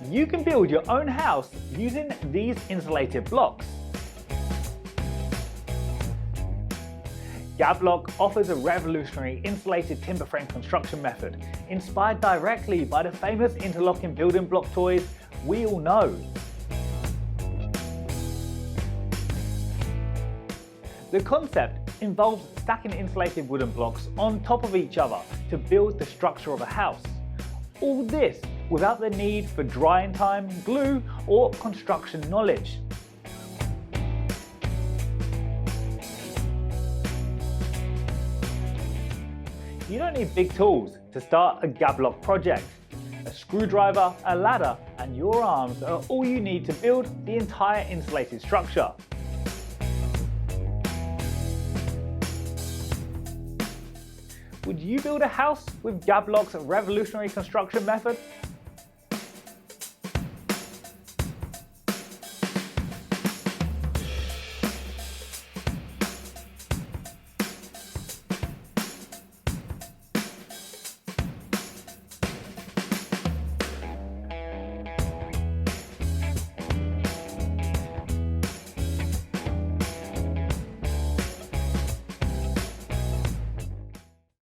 You can build your own house using these insulated blocks. Gablok offers a revolutionary insulated timber frame construction method, inspired directly by the famous interlocking building block toys we all know. The concept involves stacking insulated wooden blocks on top of each other to build the structure of a house. All this without the need for drying time, glue, or construction knowledge. You don't need big tools to start a Gablok project. A screwdriver, a ladder, and your arms are all you need to build the entire insulated structure. Would you build a house with Gablok's revolutionary construction method?